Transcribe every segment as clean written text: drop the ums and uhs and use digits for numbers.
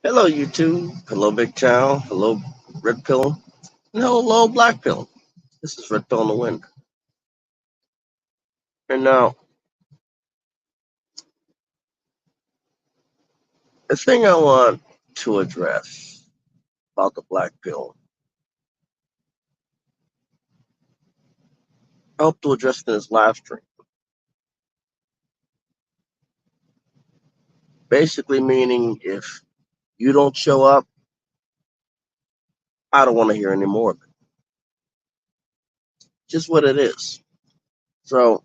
Hello, YouTube. Hello, Big Chow. Hello, Red Pill. And hello, Black Pill. This is Red Pill in the Wind. And now, the thing I want to address about the Black Pill, I hope to address in this live stream. Basically, meaning if you don't show up, I don't want to hear any more of it. Just what it is. So,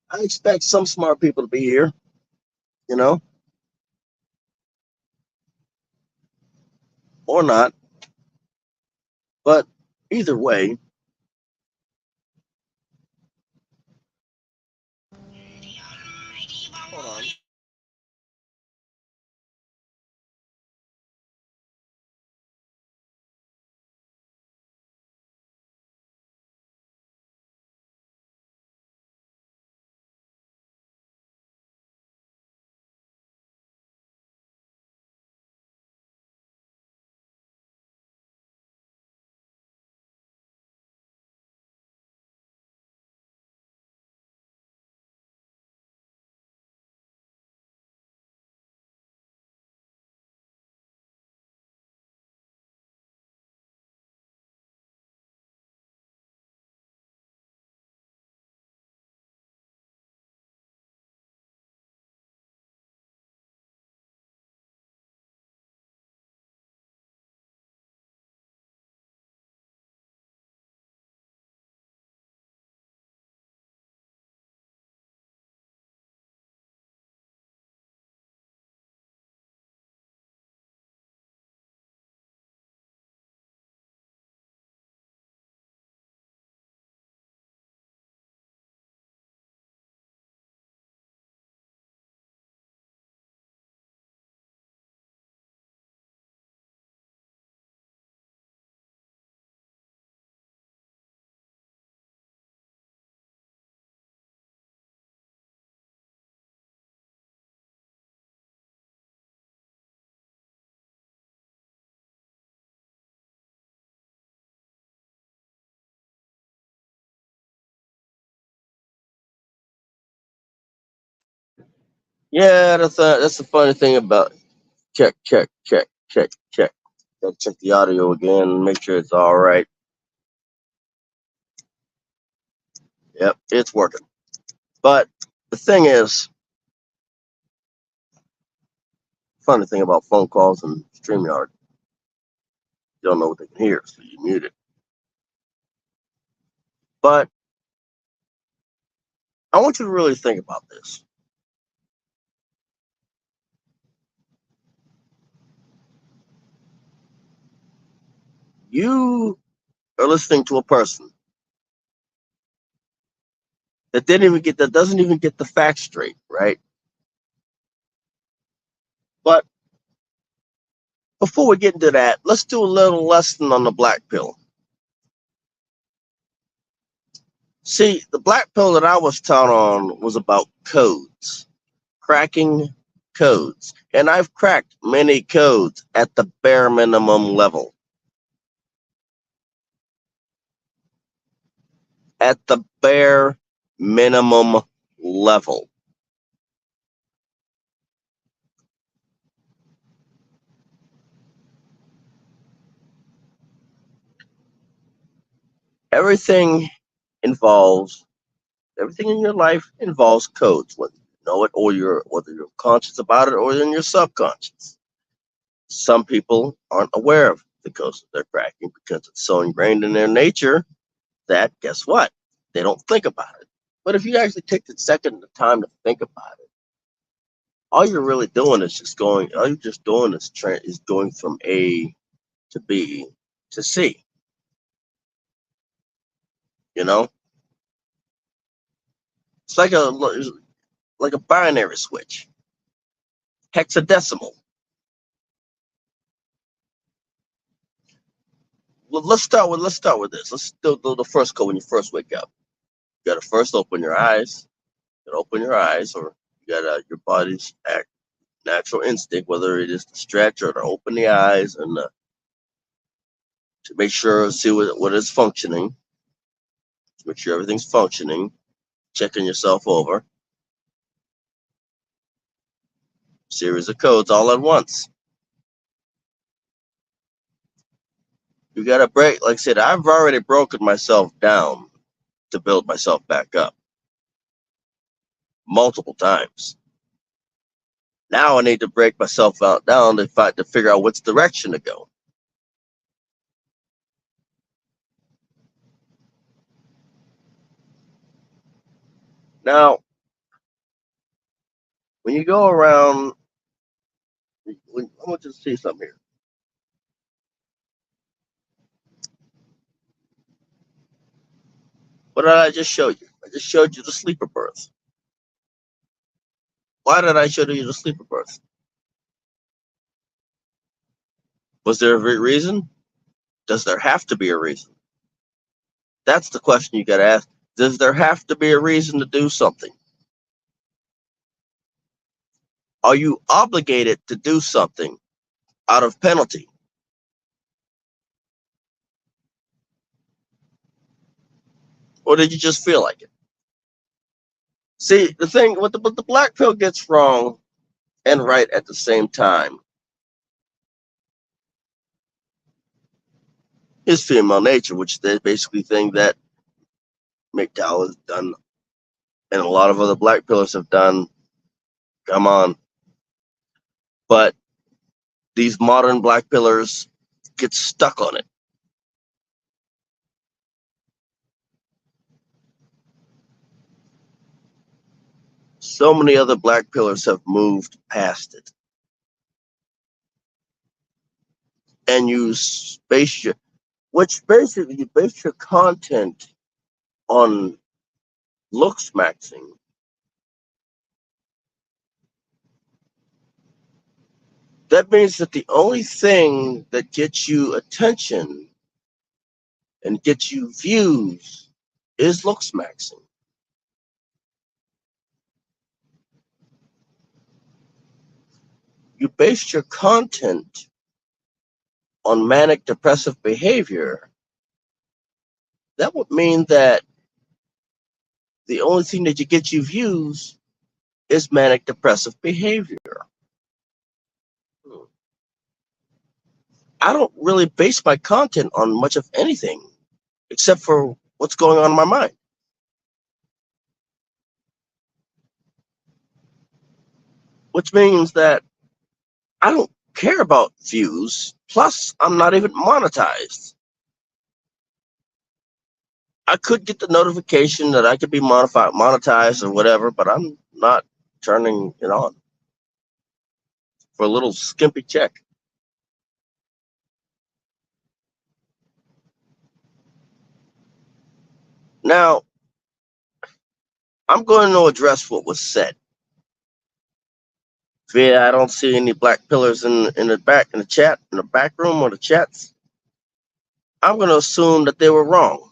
I expect some smart people to be here, you know, or not. But either way, hold on. Yeah, that's the funny thing about check, check, check, check, check. Gotta check the audio again, make sure it's all right. Yep, it's working. But the thing is, funny thing about phone calls and StreamYard, you don't know what they can hear, so you mute it. But I want you to really think about this. You are listening to a person that doesn't even get the facts straight, right? But before we get into that, let's do a little lesson on the black pill. See, the black pill that I was taught on was about codes, cracking codes. And I've cracked many codes at the bare minimum level. At the bare minimum level. Everything involves everything in your life involves codes, whether you know it or whether you're conscious about it or in your subconscious. Some people aren't aware of the codes that they're cracking because it's so ingrained in their nature that guess what? They don't think about it. But if you actually take the second the time to think about it, all you're really doing is all you're just doing is going from A to B to C. You know, it's like a binary switch, hexadecimal. Well, let's start with this. Let's do the first code when you first wake up. You gotta first open your eyes. You gotta open your eyes, or you gotta your body's act. natural instinct, whether it is to stretch or to open the eyes and to make sure, see what is functioning, to make sure everything's functioning, checking yourself over. Series of codes all at once. You got to break, like I said, I've already broken myself down to build myself back up multiple times. Now I need to break myself down to figure out which direction to go. Now, when you go around, I'm gonna just see something here. What did I just show you? I just showed you the sleeper birth. Why did I show you the sleeper birth? Was there a reason? Does there have to be a reason? That's the question you got to ask. Does there have to be a reason to do something? Are you obligated to do something out of penalty? Or did you just feel like it? See, the thing, what the black pill gets wrong and right at the same time is female nature, which they basically think that MGTOW has done and a lot of other black pillars have done. Come on. But these modern black pillars get stuck on it. So many other black pillars have moved past it. And you base your, which basically you base your content on looks maxing. That means that the only thing that gets you attention and gets you views is looks maxing. You base your content on manic depressive behavior. That would mean that the only thing that you get you views is manic depressive behavior. I don't really base my content on much of anything except for what's going on in my mind. Which means that I don't care about views. Plus, I'm not even monetized. I could get the notification that I could be monetized or whatever, but I'm not turning it on for a little skimpy check. Now, I'm going to address what was said. Yeah, I don't see any black pillars in the chat, in the back room or the chats. I'm going to assume that they were wrong.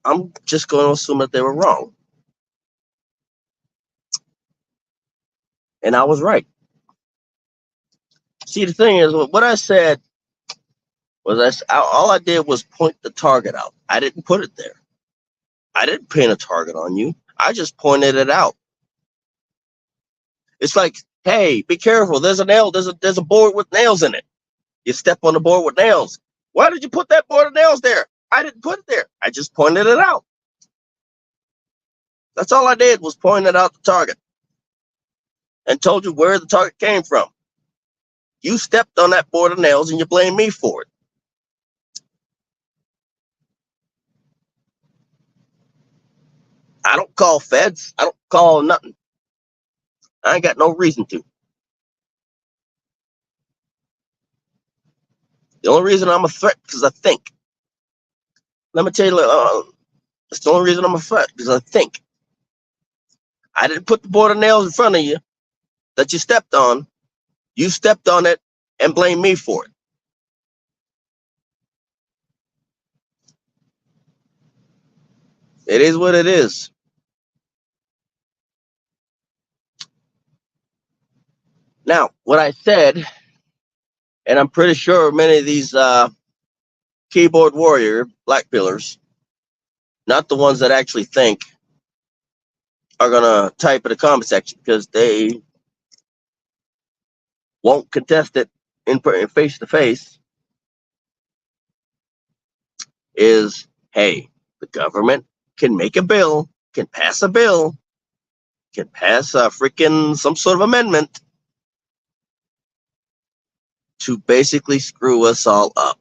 I'm just going to assume that they were wrong. And I was right. See, the thing is, what I said was all I did was point the target out. I didn't put it there. I didn't paint a target on you. I just pointed it out. It's like, hey, be careful. There's a nail. There's a board with nails in it. You step on the board with nails. Why did you put that board of nails there? I didn't put it there. I just pointed it out. That's all I did was pointed out the target and told you where the target came from. You stepped on that board of nails and you blame me for it. I don't call feds. I don't call nothing. I ain't got no reason to. The only reason I'm a threat because I think. Let me tell you, that's the only reason I'm a threat because I think. I didn't put the board of nails in front of you that you stepped on. You stepped on it and blame me for it. It is what it is. Now, what I said, and I'm pretty sure many of these keyboard warrior black pillars, not the ones that actually think, are gonna type in the comment section because they won't contest it in face to face. Is, hey, the government can make a bill, can pass a bill, can pass a freaking some sort of amendment to basically screw us all up,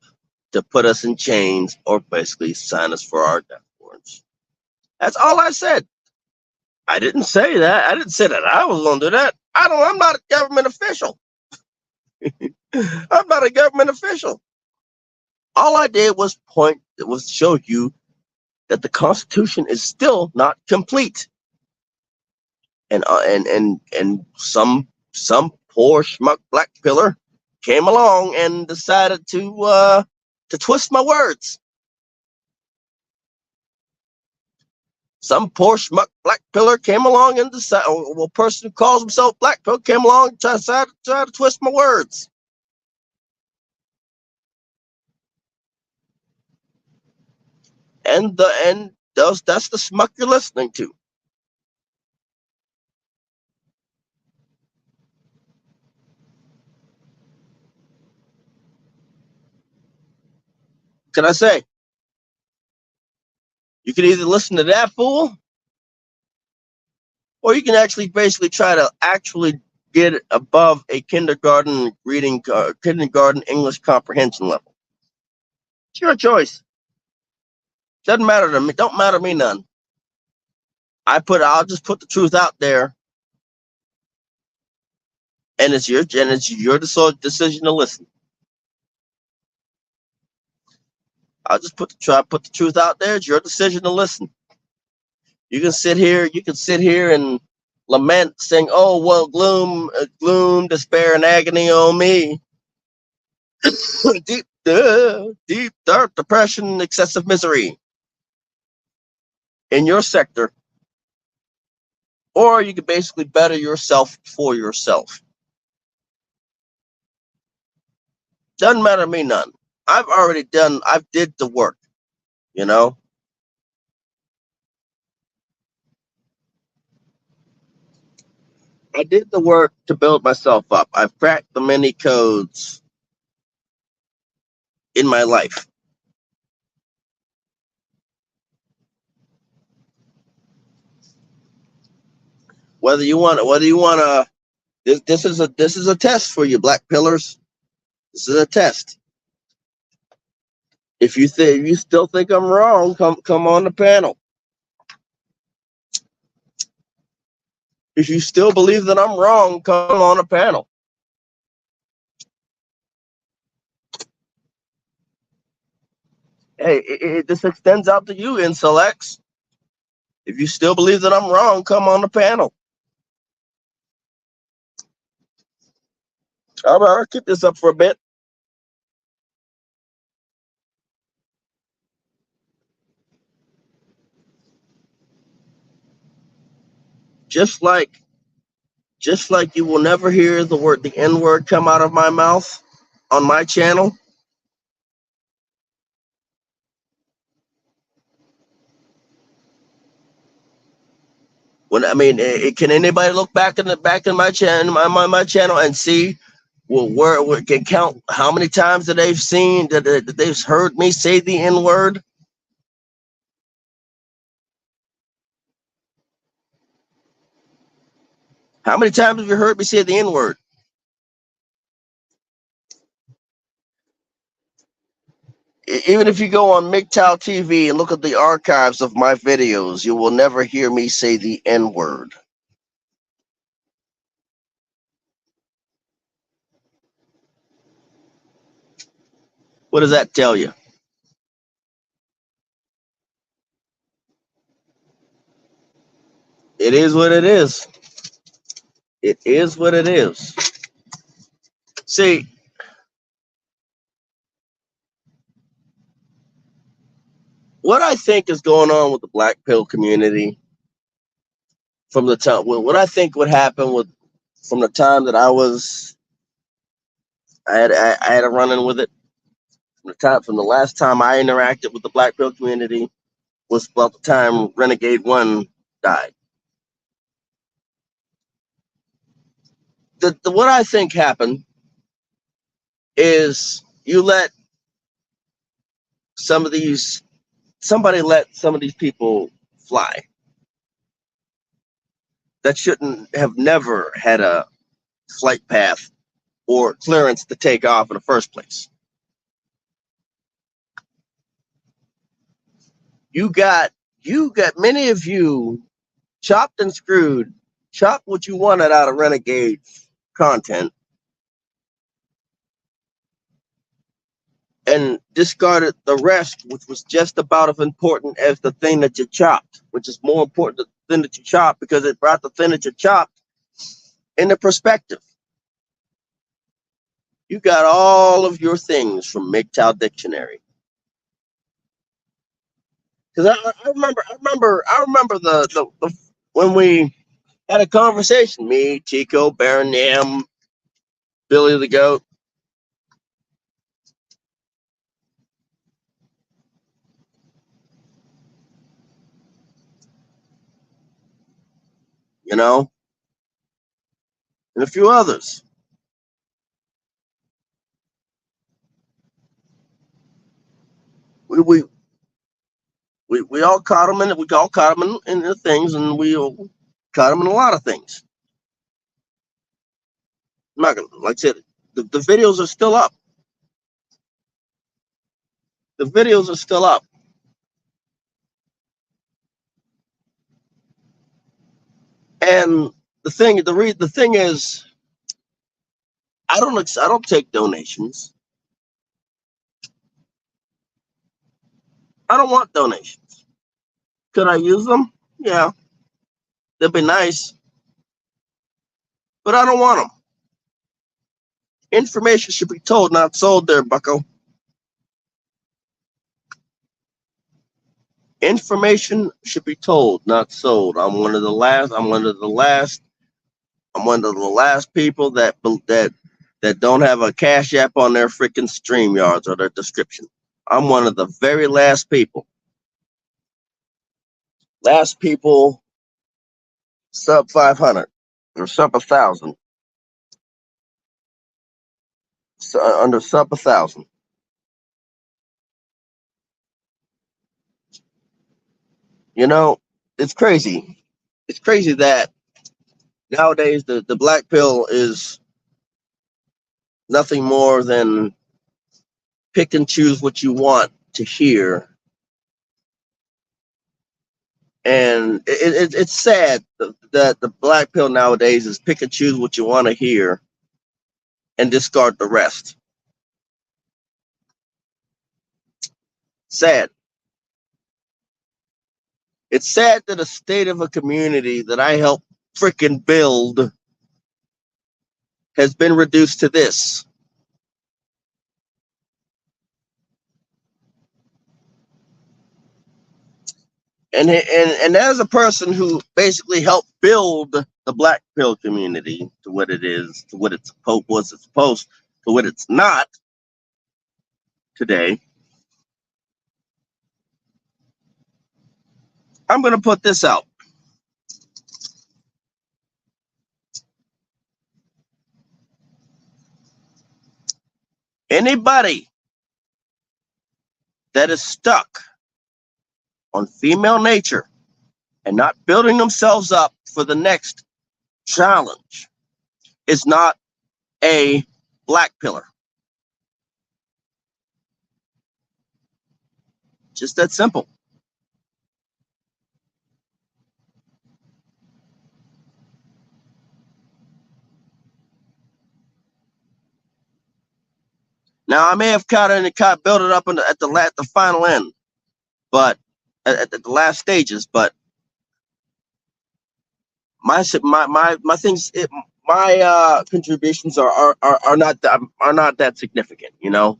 to put us in chains, or basically sign us for our death warrants. That's all I said. I didn't say that. I didn't say that I was going to do that. I'm not a government official. I'm not a government official. All I did was show you that the Constitution is still not complete, and some poor schmuck black pillar came along and decided to twist my words. Some poor schmuck black pillar came along and decided, well, a person who calls himself black pillar came along and decided to try to twist my words. And that's the schmuck you're listening to. Can I say? You can either listen to that fool, or you can actually basically try to actually get above a kindergarten kindergarten English comprehension level. It's your choice. Doesn't matter to me. Don't matter to me none. I'll just put the truth out there, and it's your decision to listen. I'll just put the truth out there. It's your decision to listen. You can sit here and lament, saying, "Oh well, gloom, despair, and agony on me, deep, dark depression, excessive misery in your sector," or you can basically better yourself for yourself. Doesn't matter to me none. I did the work, you know. I did the work to build myself up. I've cracked the many codes in my life. Whether you want to, this is a test for you, black pillars. This is a test. If you still think I'm wrong, come on the panel. If you still believe that I'm wrong, come on the panel. Hey, this extends out to you, Intellects. If you still believe that I'm wrong, come on the panel. I'll keep this up for a bit. Just like you will never hear the N-word come out of my mouth on my channel. Can anybody look back in my channel, my channel, and see where can count how many times that they've heard me say the N-word? How many times have you heard me say the N-word? Even if you go on MGTOW TV and look at the archives of my videos, you will never hear me say the N-word. What does that tell you? It is what it is. It is what it is. See, what I think is going on with the black pill community from the time, what I think would happen with from the time that I had a run in with it. From the last time I interacted with the Black Pill community was about the time Renegade One died. What I think happened is somebody let some of these people fly that shouldn't have never had a flight path or clearance to take off in the first place. You got many of you chopped and screwed, chopped what you wanted out of Renegade's content, and discarded the rest, which was just about as important as the thing that you chopped, which is more important than the thing that you chopped because it brought the thing that you chopped into perspective. You got all of your things from MGTOW Dictionary. Because I remember the when we had a conversation, me, Chico, Baron Nam, Billy the Goat. You know, and a few others. We we all caught them in the things, and we all caught them in a lot of things. I'm not gonna, like I said, the videos are still up. The videos are still up. And the thing is, I don't take donations. I don't want donations. Could I use them? Yeah, they'd be nice, but I don't want them. Information should be told, not sold. There, Bucko. Information should be told, not sold. I'm one of the last. I'm one of the last people that don't have a Cash App on their freaking StreamYards or their description. I'm one of the very last people. Last people sub 500 or sub 1,000. Under sub 1,000. You know, it's crazy. It's crazy that nowadays the black pill is nothing more than pick and choose what you want to hear. And it's sad that the black pill nowadays is pick and choose what you want to hear and discard the rest. Sad. It's sad that a state of a community that I helped freaking build has been reduced to this. And as a person who basically helped build the black pill community to what it is, to what it's supposed, to what it's not today, I'm going to put this out. Anybody that is stuck on female nature and not building themselves up for the next challenge is not a black pillar. Just that simple. Now I may have built it up at the final end, but at the last stages. But my things, my contributions are not that significant. You know,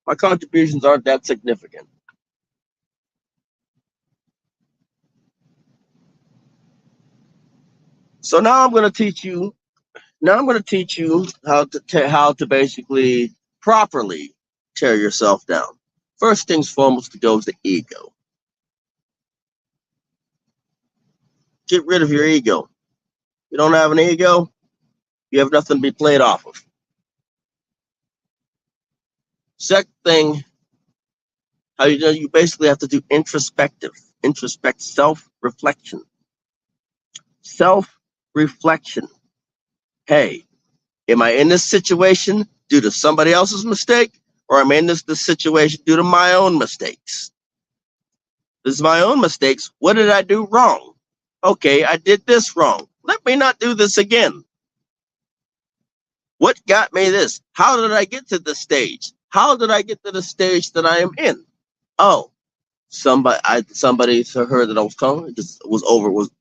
my contributions aren't that significant. So now I'm going to teach you. Now I'm going to teach you how to basically properly tear yourself down. First things foremost, goes the ego. Get rid of your ego. You don't have an ego, you have nothing to be played off of. Second thing, how you basically have to do self-reflection. Self-reflection. Hey, am I in this situation due to somebody else's mistake, or am I in this situation due to my own mistakes? This is my own mistakes. What did I do wrong? Okay, I did this wrong. Let me not do this again. What got me this? How did I get to this stage? How did I get to the stage that I am in? Oh, somebody heard that I was calling. It just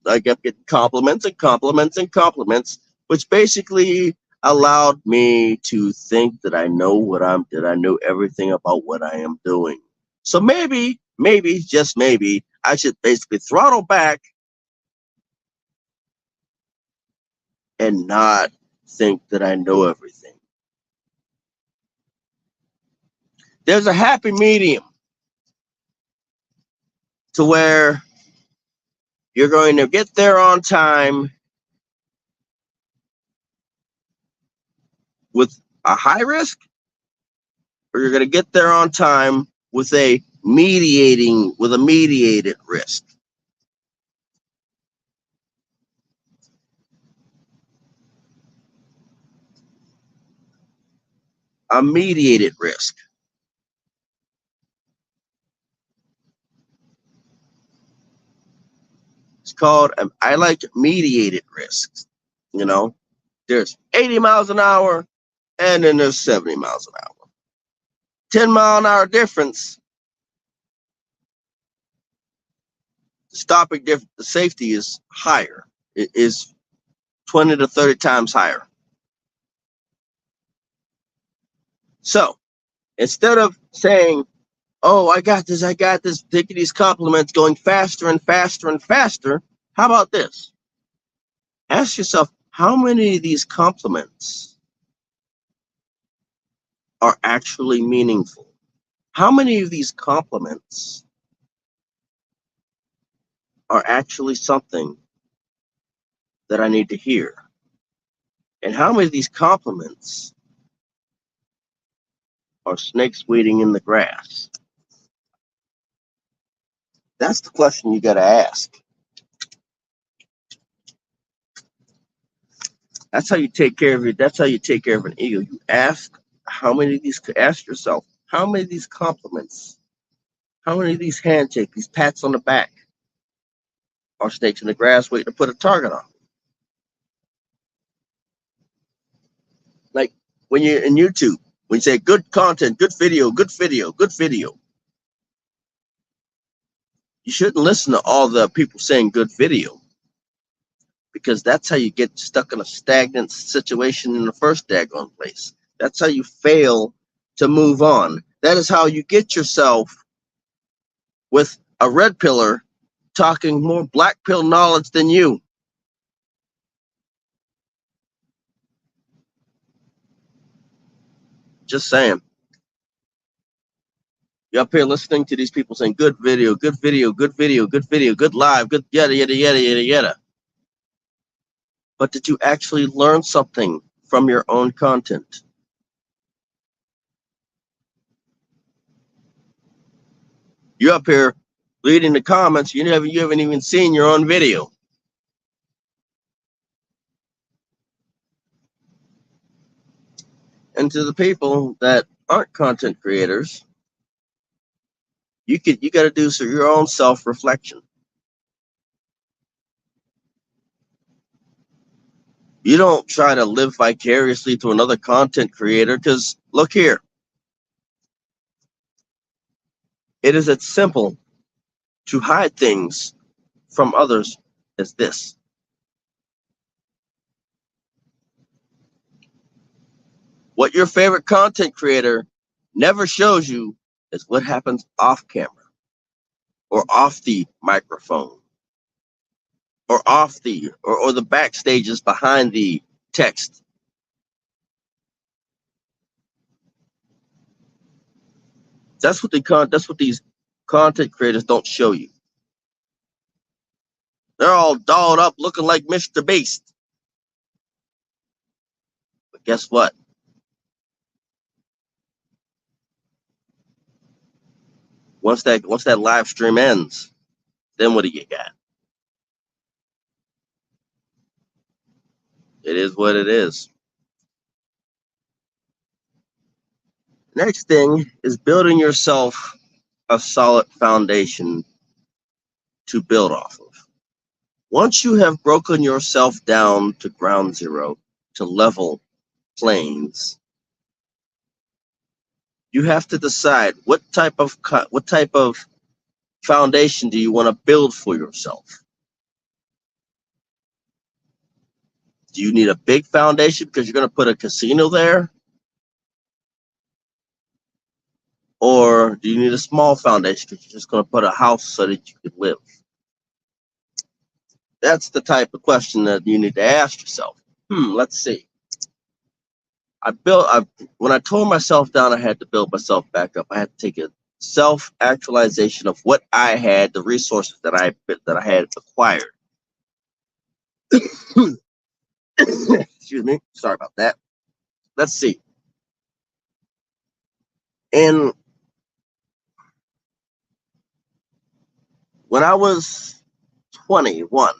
I kept getting compliments and compliments and compliments, which basically allowed me to think that I know everything about what I am doing. So maybe, just maybe, I should basically throttle back and not think that I know everything. There's a happy medium to where you're going to get there on time with a high risk, or you're going to get there on time with a mediated risk. A mediated risk. It's called, I like mediated risks. You know, there's 80 miles an hour and then there's 70 miles an hour. 10-mile-an-hour difference. The safety is higher. It is 20 to 30 times higher. So instead of saying, oh, I got this, taking these compliments, going faster and faster and faster, how about this? Ask yourself, how many of these compliments are actually meaningful? How many of these compliments are actually something that I need to hear? And how many of these compliments are snakes waiting in the grass? That's the question you got to ask. That's how you take care of an ego. You ask yourself, how many of these compliments, how many of these handshakes, these pats on the back are snakes in the grass waiting to put a target on? Like when you're in YouTube, when you say good content, good video, you shouldn't listen to all the people saying good video, because that's how you get stuck in a stagnant situation in the first daggone place. That's how you fail to move on. That is how you get yourself with a red pillar talking more black pill knowledge than you. Just saying. You're up here listening to these people saying good video, good live, good yada, yada, yada, yada, yada. But did you actually learn something from your own content? You're up here reading the comments, you haven't even seen your own video. And to the people that aren't content creators, you got to do your own self-reflection. You don't try to live vicariously through another content creator, because look here. It is as simple to hide things from others as this. What your favorite content creator never shows you is what happens off camera or off the microphone or off the or the backstages behind the text. That's what these content creators don't show you. They're all dolled up looking like Mr. Beast. But guess what? Once that live stream ends, then what do you got? It is what it is. Next thing is building yourself a solid foundation to build off of. Once you have broken yourself down to ground zero, to level planes, you have to decide what type of foundation do you want to build for yourself. Do you need a big foundation because you're going to put a casino there? Or do you need a small foundation because you're just going to put a house so that you can live? That's the type of question that you need to ask yourself. Let's see. When I tore myself down, I had to build myself back up. I had to take a self-actualization of what I had, the resources that I had acquired. Excuse me. Sorry about that. Let's see. And when I was 21,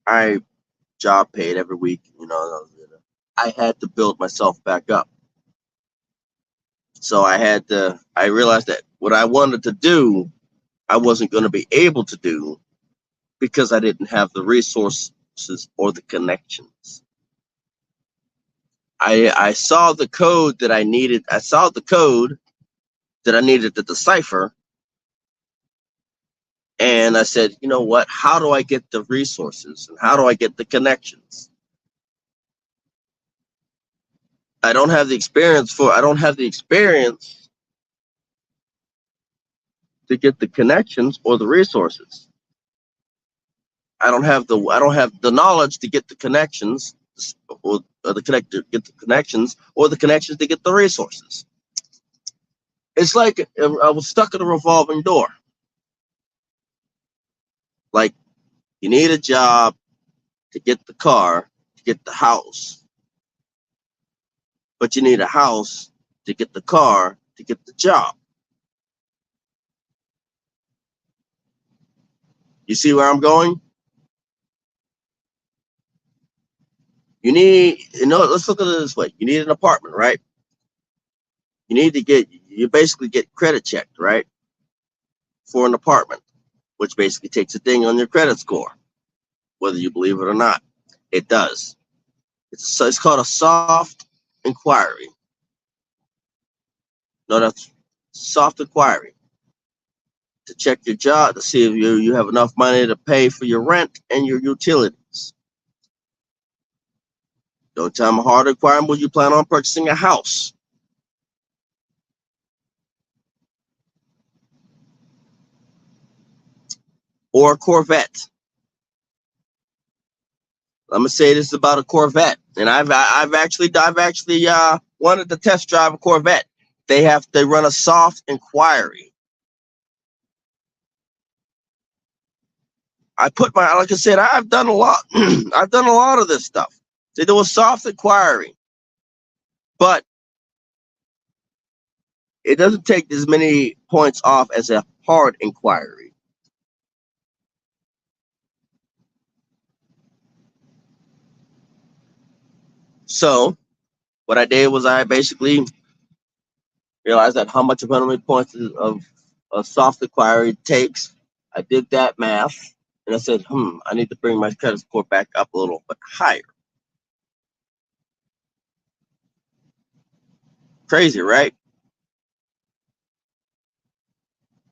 I job paid every week. I had to build myself back up. So I realized that what I wanted to do, I wasn't going to be able to do because I didn't have the resources or the connections. I saw the code that I needed. I saw the code that I needed to decipher. And I said, you know what? How do I get the resources and how do I get the connections? I don't have the experience to get the connections or the resources. I don't have the knowledge to get the connections or get the connections or the connections to get the resources. It's like I was stuck in a revolving door. Like you need a job to get the car, to get the house. But you need a house to get the car, to get the job. You see where I'm going? Let's look at it this way. You need an apartment, right? You basically get credit checked, right? For an apartment, which basically takes a ding on your credit score, whether you believe it or not. It does. It's called a soft inquiry. No, that's soft inquiry. To check your job, to see if you have enough money to pay for your rent and your utilities. No time a hard requirement will you plan on purchasing a house. Or a Corvette. I'm gonna say this about a Corvette, and I've actually wanted to test drive a Corvette. They run a soft inquiry. Like I said, I've done a lot. I've done a lot of this stuff. They do a soft inquiry, but it doesn't take as many points off as a hard inquiry. So what I did was I basically realized that how many points of a soft inquiry takes. I did that math, and I said, I need to bring my credit score back up a little bit higher. Crazy, right?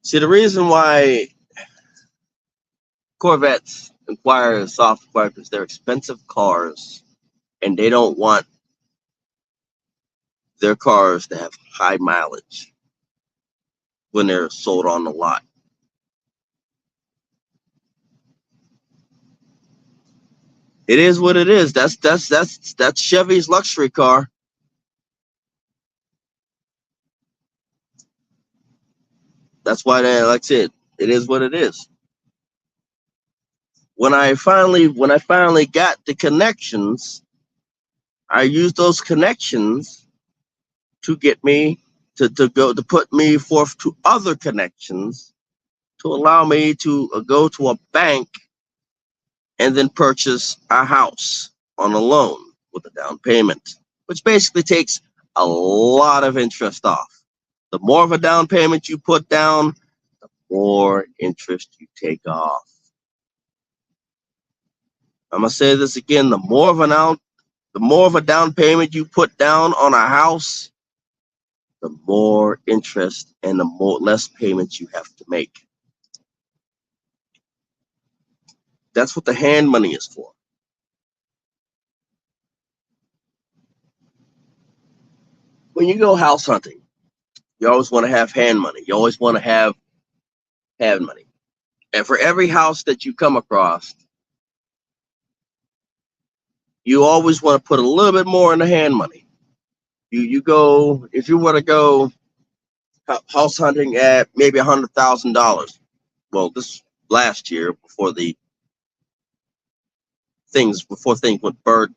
See, the reason why Corvettes inquire soft inquiry because they're expensive cars, and they don't want their cars to have high mileage when they're sold on the lot. It is what it is. That's Chevy's luxury car. That's why they, like I said, it is what it is. When I finally got the connections, I used those connections to get me to put me forth to other connections to allow me to go to a bank and then purchase a house on a loan with a down payment, which basically takes a lot of interest off. The more of a down payment you put down, the more interest you take off. I'm gonna say this again: the more of a down payment you put down on a house, the more interest and the less payments you have to make. That's what the hand money is for. When you go house hunting, you always want to have hand money. You always want to have hand money. And for every house that you come across, you always want to put a little bit more in the hand money. You go, if you were to go house hunting at maybe $100,000. Well, this last year before things went bird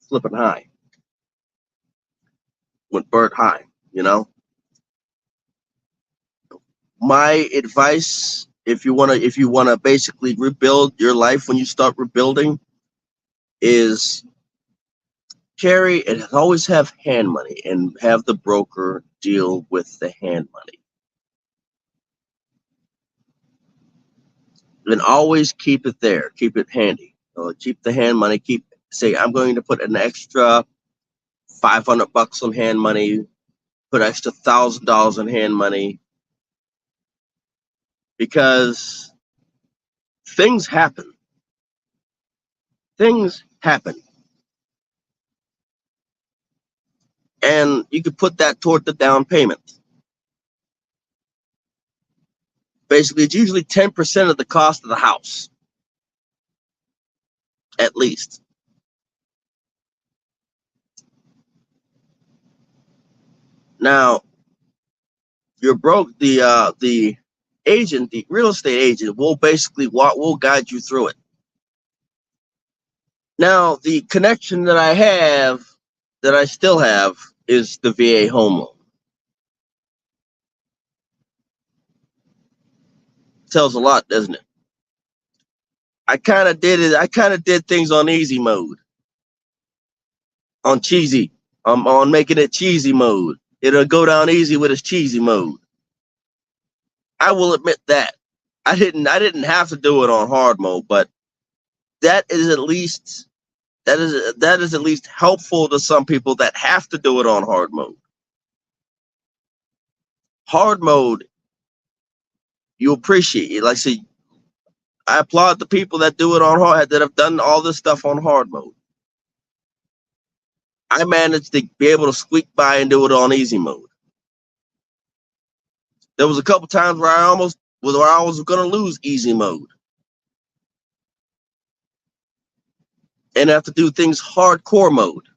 flipping high, went bird high. You know, my advice, if you wanna basically rebuild your life when you start rebuilding, is carry and always have hand money and have the broker deal with the hand money. And always keep it there, keep it handy. Keep the hand money. Say I'm going to put an extra $500 on hand money, put extra $1,000 in hand money, because things happen. Things happen. And you could put that toward the down payment. Basically, it's usually 10% of the cost of the house, at least. Now, you're broke. The agent, the real estate agent, will basically will guide you through it. Now, the connection that I still have, is the VA home loan. Tells a lot, doesn't it? I kind of did things on easy mode, on cheesy, on making it cheesy mode. It'll go down easy with its cheesy mode. I will admit that. I didn't have to do it on hard mode, but that is at least helpful to some people that have to do it on hard mode. Hard mode, you appreciate it. Like I say, I applaud the people that do it on hard, that have done all this stuff on hard mode. I managed to be able to squeak by and do it on easy mode. There was a couple times where I was going to lose easy mode and have to do things hardcore mode.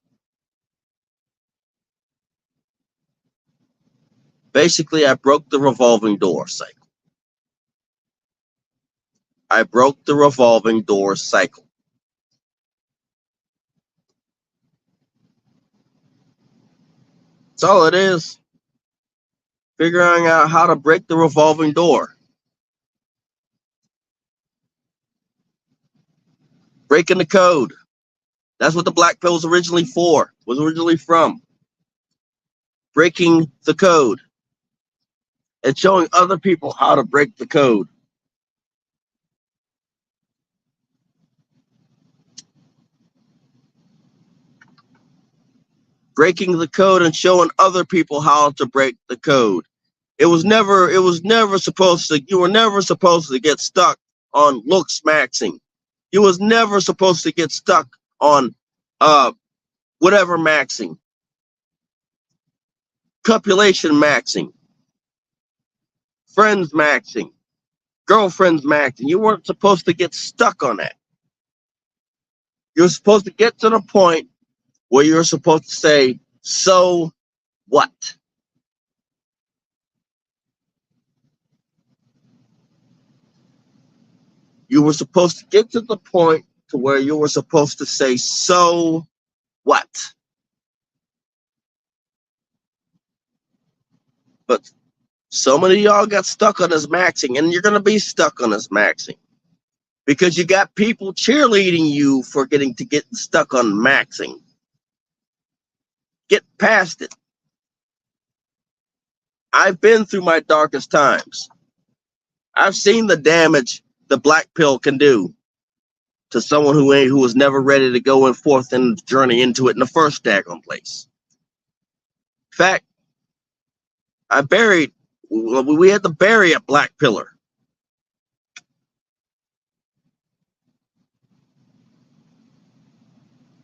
Basically, I broke the revolving door cycle. I broke the revolving door cycle. That's all it is. Figuring out how to break the revolving door. Breaking the code. That's what the black pill was originally from. Breaking the code and showing other people how to break the code. Breaking the code and showing other people how to break the code. You were never supposed to get stuck on looks maxing. You was never supposed to get stuck on whatever maxing. Copulation maxing. Friends maxing. Girlfriends maxing. You weren't supposed to get stuck on that. You're supposed to get to the point where you're supposed to say, so what? You were supposed to get to the point to where you were supposed to say, so what? But so many of y'all got stuck on this maxing, and you're going to be stuck on this maxing because you got people cheerleading you for getting stuck on maxing. Get past it. I've been through my darkest times. I've seen the damage the black pill can do to someone who was never ready to go forth and journey into it in the first daggone place. In fact, we had to bury a black pillar.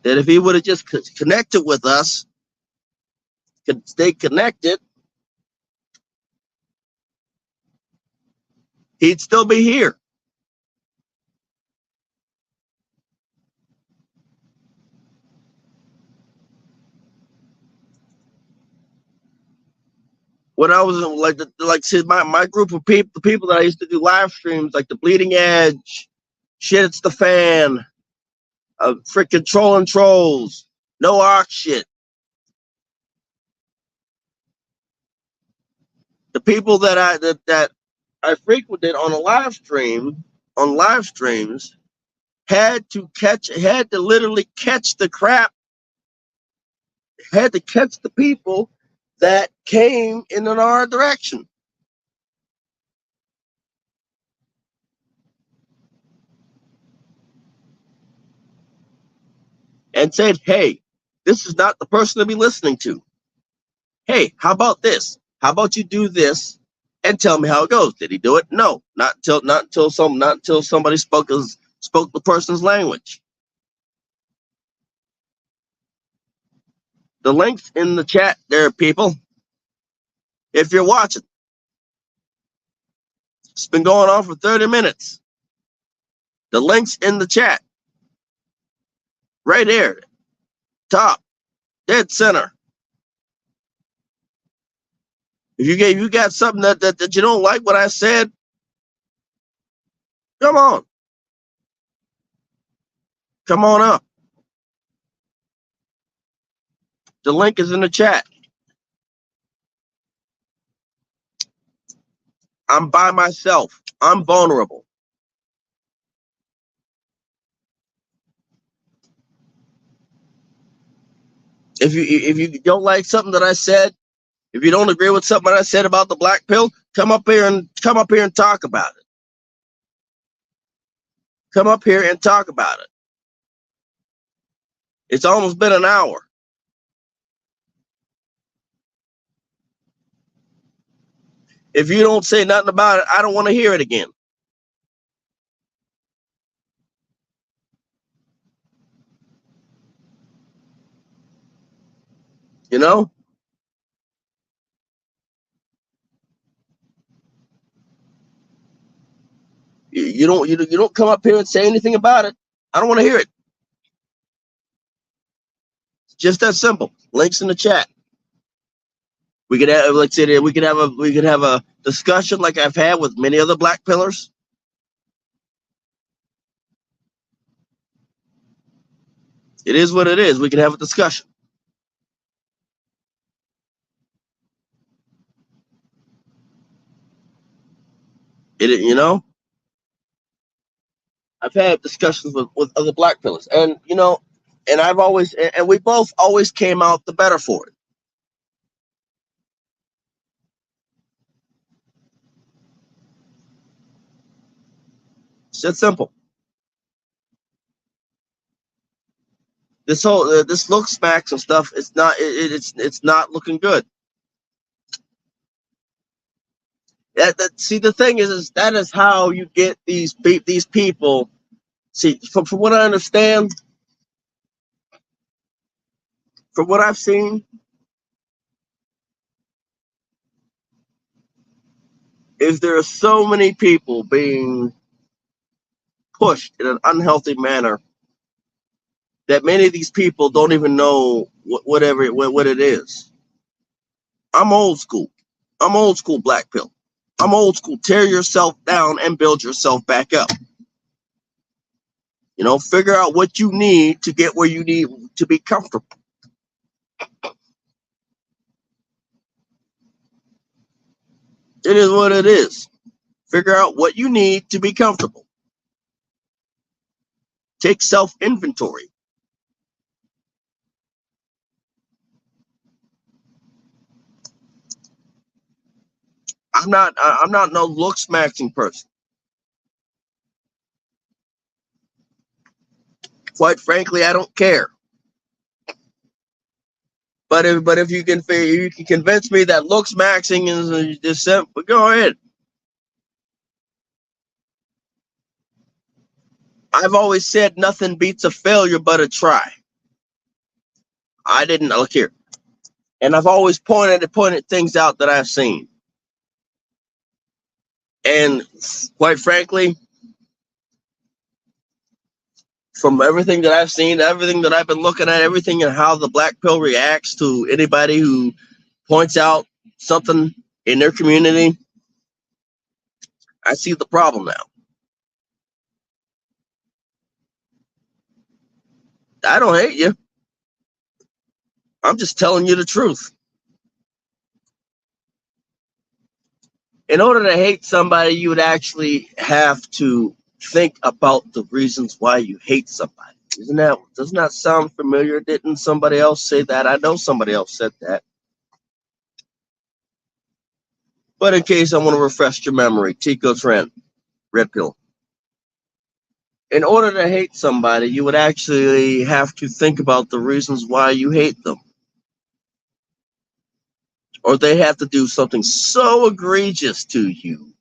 That if he would have just connected with us, could stay connected, he'd still be here. When I was my group of people, the people that I used to do live streams, like the Bleeding Edge, Shit It's the Fan, freaking Trolling Trolls, No Arc Shit. The people that I frequented on live streams, had to literally catch the crap, had to catch the people that came in our direction. And said, hey, this is not the person to be listening to. Hey, how about this? How about you do this and tell me how it goes? Did he do it? No, not until somebody spoke the person's language. The link's in the chat there, people. If you're watching, it's been going on for 30 minutes. The link's in the chat. Right here. Top. Dead center. If you got something that you don't like what I said, come on. Come on up. The link is in the chat. I'm by myself. I'm vulnerable. If you don't like something that I said, if you don't agree with something that I said about the black pill, come up here and talk about it. Come up here and talk about it. It's almost been an hour. If you don't say nothing about it, I don't want to hear it again. You know? You don't come up here and say anything about it. I don't want to hear it. It's just that simple. Links in the chat. We could have, like I said, we could have a discussion like I've had with many other black pillars. It is what it is. We can have a discussion. You know, I've had discussions with other black pillars, and you know, and we both always came out the better for it. It's that simple. This whole this look smacks and stuff. It's not looking good. See, the thing is that is how you get these people. See, from what I understand, from what I've seen, is there are so many people being pushed in an unhealthy manner that many of these people don't even know what it is. I'm old school. I'm old school black pill. I'm old school. Tear yourself down and build yourself back up. Figure out what you need to get where you need to be comfortable. It is what it is. Figure out what you need to be comfortable. Take self-inventory. I'm not no looks matching person. Quite frankly, I don't care. But if you can convince me that looks matching is just simple, go ahead. I've always said nothing beats a failure but a try. I didn't look here, and I've always pointed things out that I've seen. And quite frankly, from everything that I've seen, everything that I've been looking at, everything and how the black pill reacts to anybody who points out something in their community, I see the problem now. I don't hate you. I'm just telling you the truth. In order to hate somebody, you would actually have to think about the reasons why you hate somebody. Doesn't that sound familiar? Didn't somebody else say that? I know somebody else said that. But in case I want to refresh your memory, Tico Trent, Red Pill. In order to hate somebody, you would actually have to think about the reasons why you hate them. Or they have to do something so egregious to you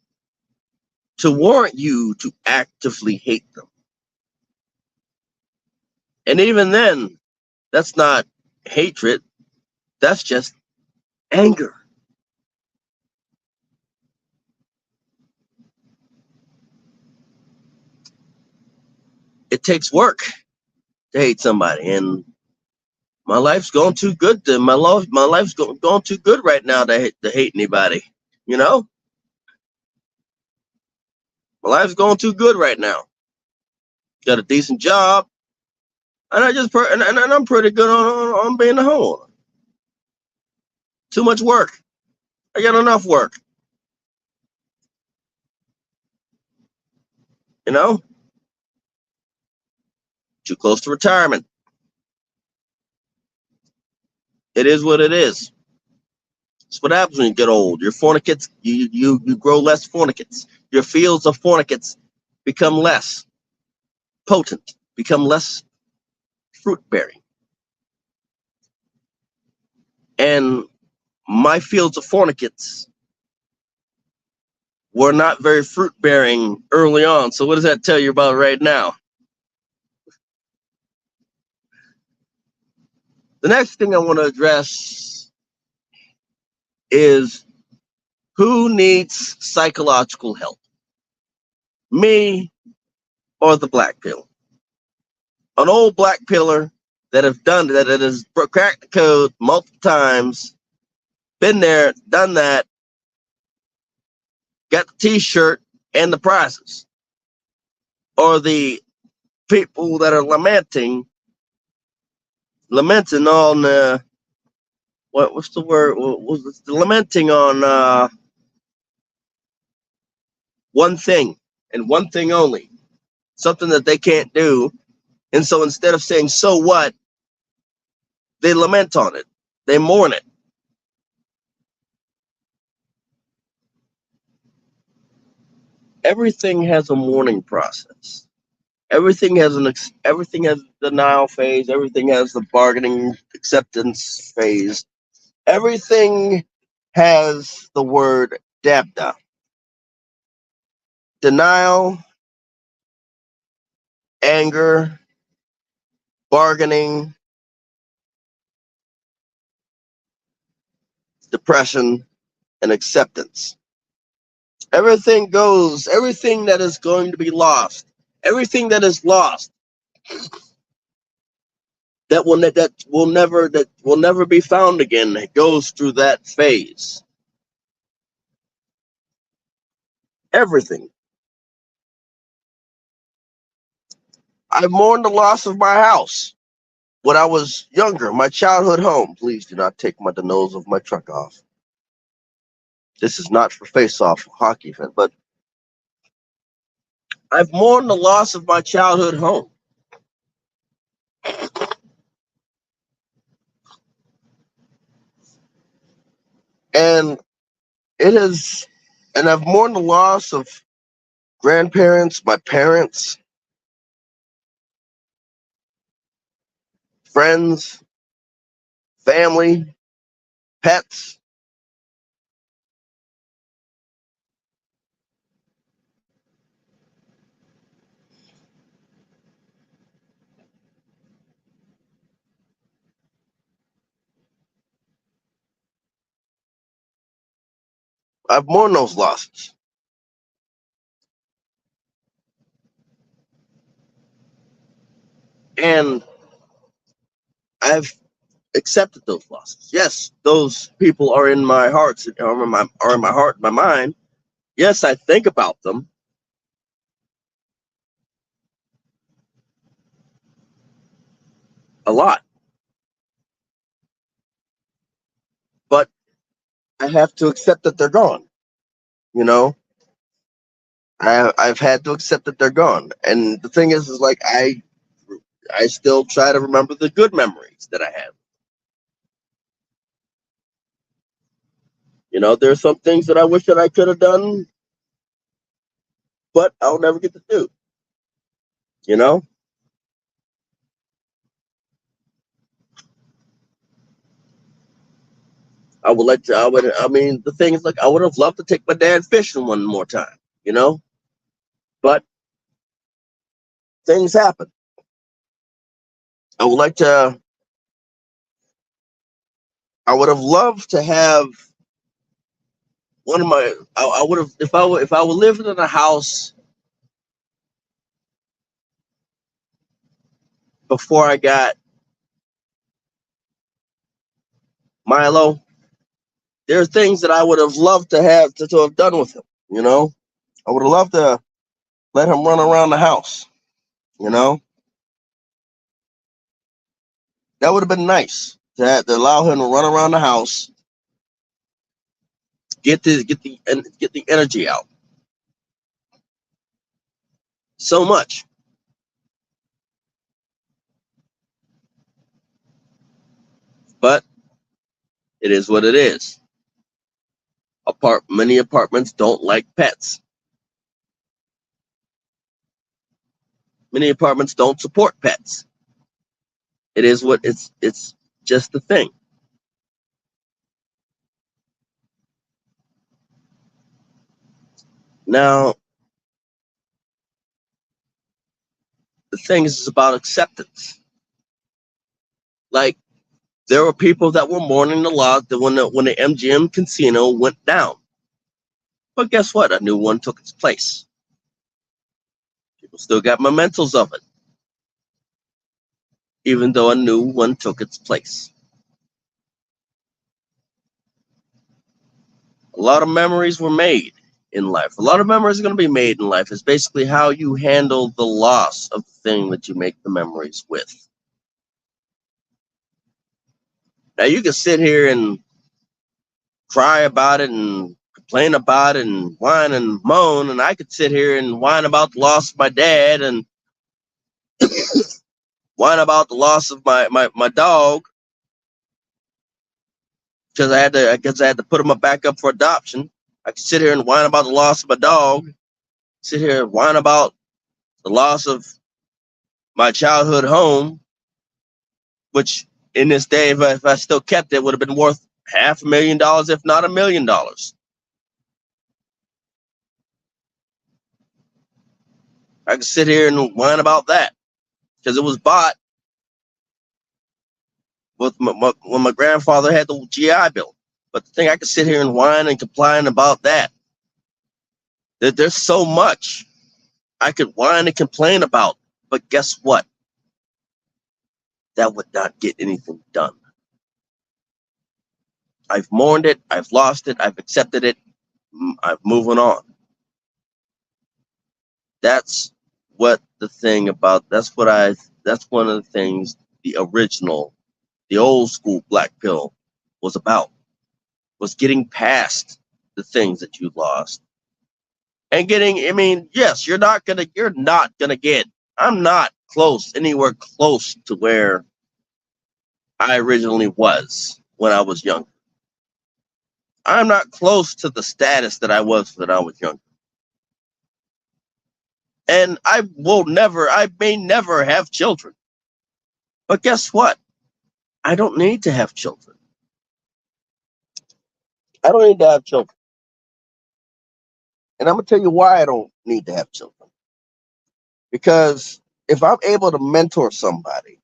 to warrant you to actively hate them. And even then, that's not hatred, that's just anger. It takes work to hate somebody, and my life's going too good. My life's going too good right now to hate anybody. My life's going too good right now. Got a decent job, and I'm pretty good on being a homeowner. Too much work. I got enough work. Too close to retirement. It is what it is. It's what happens when you get old. Your fornicates, you grow less fornicates. Your fields of fornicates become less potent, become less fruit bearing. And my fields of fornicates were not very fruit bearing early on. So what does that tell you about right now? The next thing I want to address is who needs psychological help? Me or the black pill? An old black pillar that has cracked the code multiple times, been there, done that, got the t-shirt and the prizes. Or the people that are lamenting on what's the word? Was lamenting on one thing and one thing only, something that they can't do. And so instead of saying, so what, they lament on it. They mourn it. Everything has a mourning process. Everything has a denial phase. Everything has the bargaining acceptance phase. Everything has the word dabda. Denial, anger, bargaining, depression, and acceptance. Everything that is going to be lost, everything that is lost that will never be found again. It goes through that phase. Everything. I mourned the loss of my house when I was younger, my childhood home. Please do not take the nose of my truck off. This is not for face-off hockey fan, but I've mourned the loss of my childhood home. And it is, and I've mourned the loss of grandparents, my parents, friends, family, pets. I've mourned those losses. And I've accepted those losses. Yes, those people are in my heart, are in my heart, my mind. Yes, I think about them a lot, but I have to accept that they're gone. You know, I've had to accept that they're gone. And the thing is like I still try to remember the good memories that I have. You know, there's some things that I wish that I could have done, but I'll never get to do. You know, I would like to. I mean, the thing is, like, I would have loved to take my dad fishing one more time. You know, but things happen. I would like to. I would have loved to have one of my. I would have if I were living in a house before I got Milo. There are things that I would have loved to have to have done with him. You know, I would have loved to let him run around the house. You know, that would have been nice to allow him to run around the house, get the energy out. So much, but it is what it is. Many apartments don't like pets. Many apartments don't support pets. It is what it's just the thing. Now, the thing is about acceptance. Like there were people that were mourning a lot that when the MGM casino went down. But guess what? A new one took its place. People still got mementos of it, even though a new one took its place. A lot of memories were made in life. A lot of memories are going to be made in life. It's basically how you handle the loss of the thing that you make the memories with. Now, you can sit here and cry about it and complain about it and whine and moan, and I could sit here and whine about the loss of my dad and whine about the loss of my dog because I had to put him back up for adoption. I could sit here and whine about the loss of my dog, sit here and whine about the loss of my childhood home, which in this day, if I still kept it, would have been worth $500,000, if not $1,000,000. I could sit here and whine about that because it was bought with when my grandfather had the GI Bill. But the thing, I could sit here and whine and complain about that. There's so much I could whine and complain about. But guess what? that would not get anything done. I've mourned it, I've lost it, I've accepted it, I'm moving on. That's what the thing about, that's one of the things the original, the old school black pill was about, was getting past the things that you lost. And getting, I mean, yes, you're not gonna get, I'm not anywhere close to where I originally was when I was young. I'm not close to the status that I was when I was young. And I may never have children. But guess what? I don't need to have children. I don't need to have children. And I'm going to tell you why I don't need to have children. Because if I'm able to mentor somebody,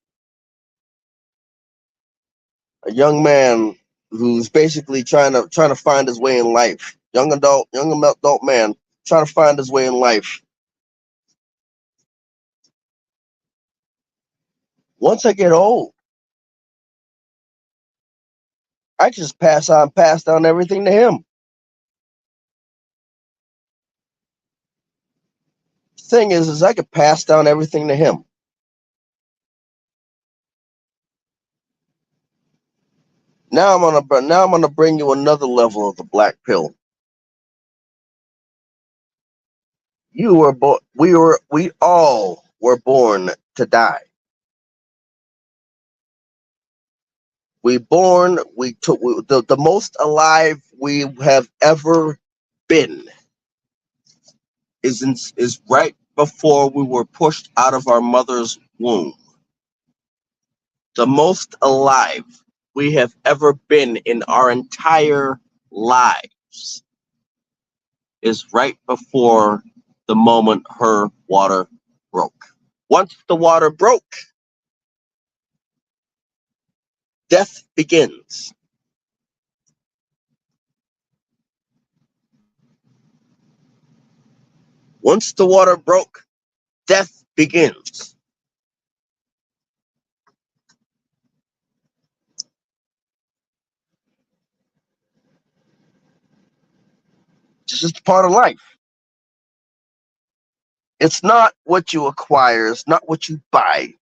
a young man who's basically trying to find his way in life, young adult man trying to find his way in life. Once I get old, I just pass down everything to him. The thing is I could pass down everything to him. Now I'm gonna bring you another level of the black pill. We all were born to die. The most alive we have ever been is right before we were pushed out of our mother's womb. The most alive we have ever been in our entire lives is right before the moment her water broke. Once the water broke, death begins. Once the water broke, death begins. This is part of life. It's not what you acquire, it's not what you buy,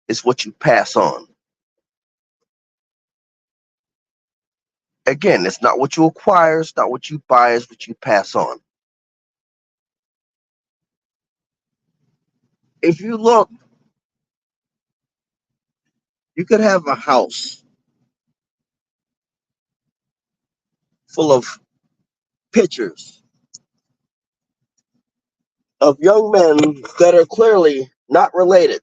it's what you pass on. Again, it's not what you acquire, it's not what you buy, it's what you pass on. If you look, you could have a house full of pictures of young men that are clearly not related.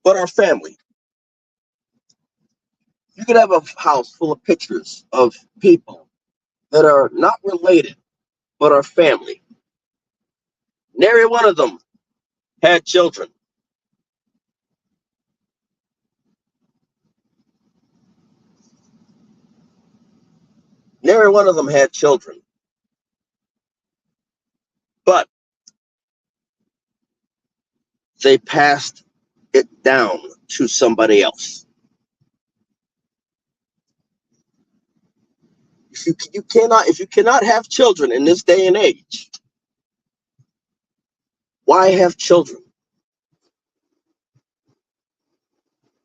But are family. You could have a house full of pictures of people that are not related, but are family. Nary one of them had children. Nary one of them had children. But they passed it down to somebody else. If you cannot have children in this day and age, why have children?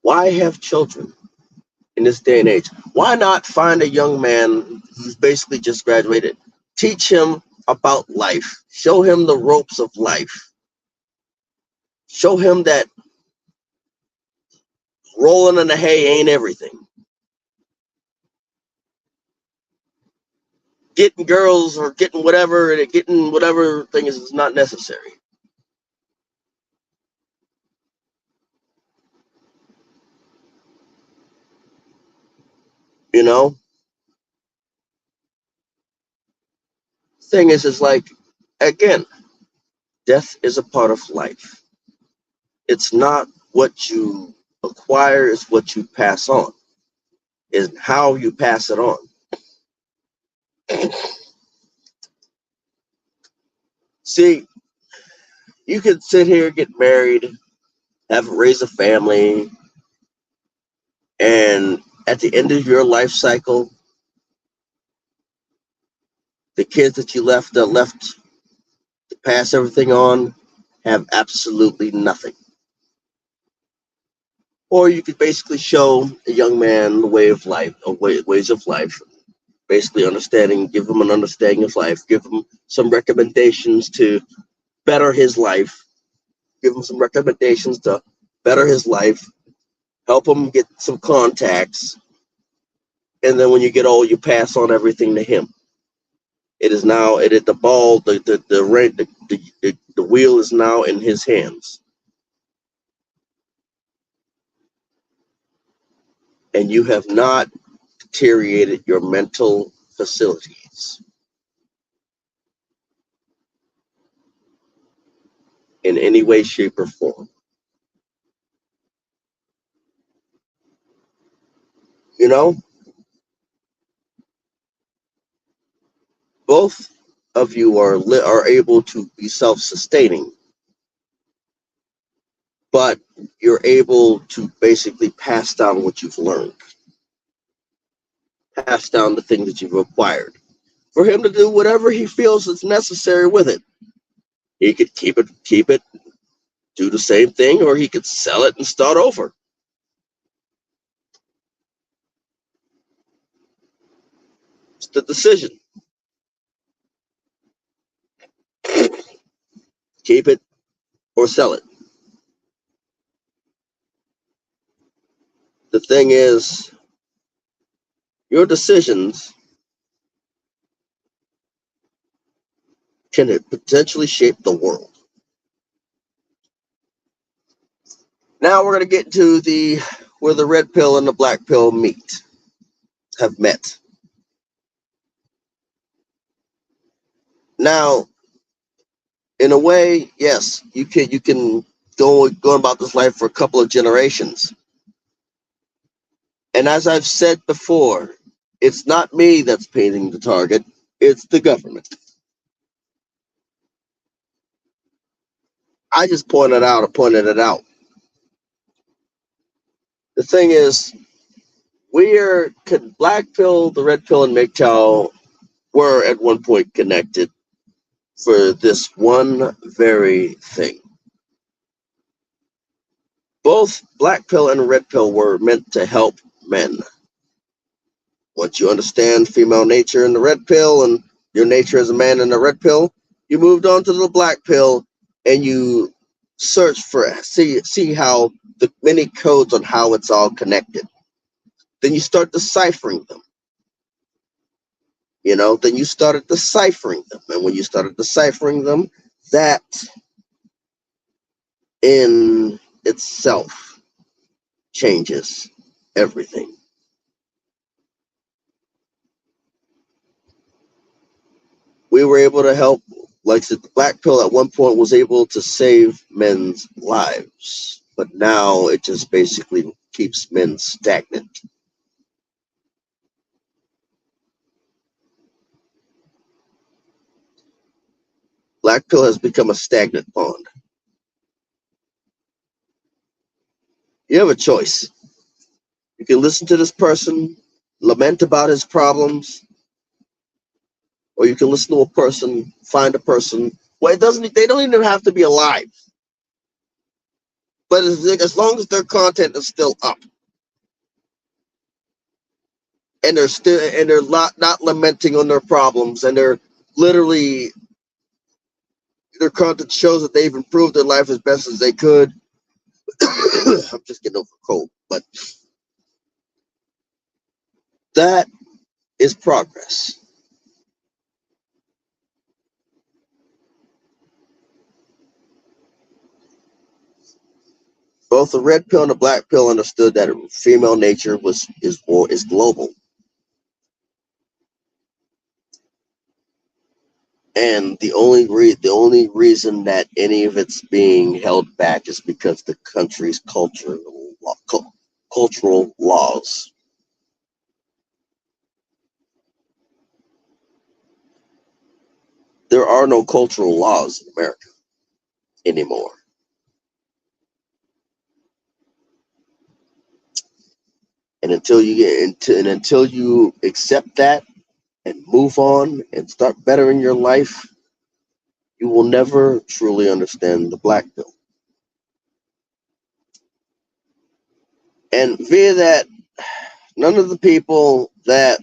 Why have children in this day and age? Why not find a young man who's basically just graduated, teach him about life, show him the ropes of life, show him that rolling in the hay ain't everything. Getting girls or getting whatever thing is not necessary. You know? Thing is like, again, death is a part of life. It's not what you acquire, it's what you pass on. Is how you pass it on. See, you could sit here, get married, have raise a family, and at the end of your life cycle, the kids that you left to pass everything on have absolutely nothing. Or you could basically show a young man the way of life, or ways of life, basically understanding, give him an understanding of life, give him some recommendations to better his life, give him some recommendations to better his life, help him get some contacts, and then when you get old, you pass on everything to him. It is now it is the ball, the wheel is now in his hands, and you have not deteriorated your mental facilities in any way, shape, or form. You know, both of you are able to be self-sustaining, but you're able to basically pass down what you've learned, pass down the things that you've acquired, for him to do whatever he feels is necessary with it. He could keep it, do the same thing, or he could sell it and start over. It's the decision. Keep it or sell it. The thing is, your decisions can potentially shape the world. Now we're going to get to the where the red pill and the black pill have met. Now, in a way, yes, you can go about this life for a couple of generations. And as I've said before, it's not me that's painting the target, it's the government. I just pointed it out. The thing is, black pill, the red pill, and MGTOW were at one point connected for this one very thing. Both black pill and red pill were meant to help men. Once you understand female nature in the red pill and your nature as a man in the red pill, you moved on to the black pill and you search for see how the many codes on how it's all connected. Then you start deciphering them. Then you started deciphering them. And when you started deciphering them, that in itself changes everything. We were able to help, like I said, the black pill at one point was able to save men's lives, but now it just basically keeps men stagnant. Black pill has become a stagnant pond. You have a choice. You can listen to this person, lament about his problems, or you can listen to a person, find a person. Well, they don't even have to be alive. But as long as their content is still up, and they're not lamenting on their problems, and they're literally their content shows that they've improved their life as best as they could. I'm just getting over a cold, but that is progress. Both the red pill and the black pill understood that female nature is global, and the only reason that any of it's being held back is because the country's cultural laws. there are no cultural laws in America anymore. And until you get into, and until you accept that and move on and start bettering your life, you will never truly understand the black pill. And via that, none of the people that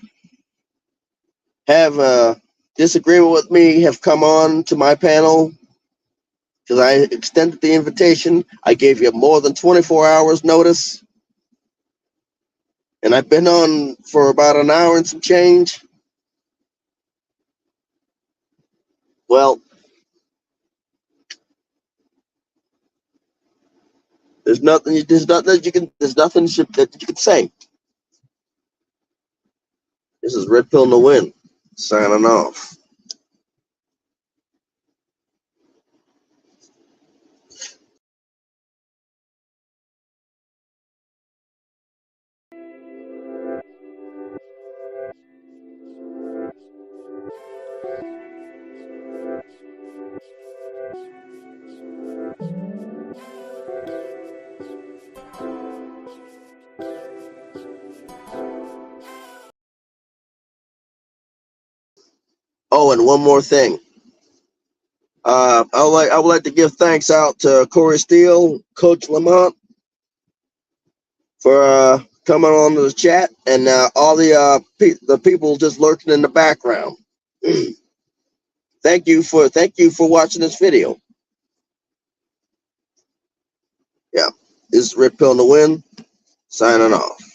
have a disagreement with me have come on to my panel because I extended the invitation. I gave you more than 24 hours notice. And I've been on for about an hour and some change. Well, there's nothing that you can say. This is Red Pill in the Wind, signing off. Oh, and one more thing. I would like to give thanks out to Corey Steele, Coach Lamont, for coming on to the chat, and all the people just lurking in the background. Thank you for watching this video. Yeah, this is Red Pill in the Wind, signing off.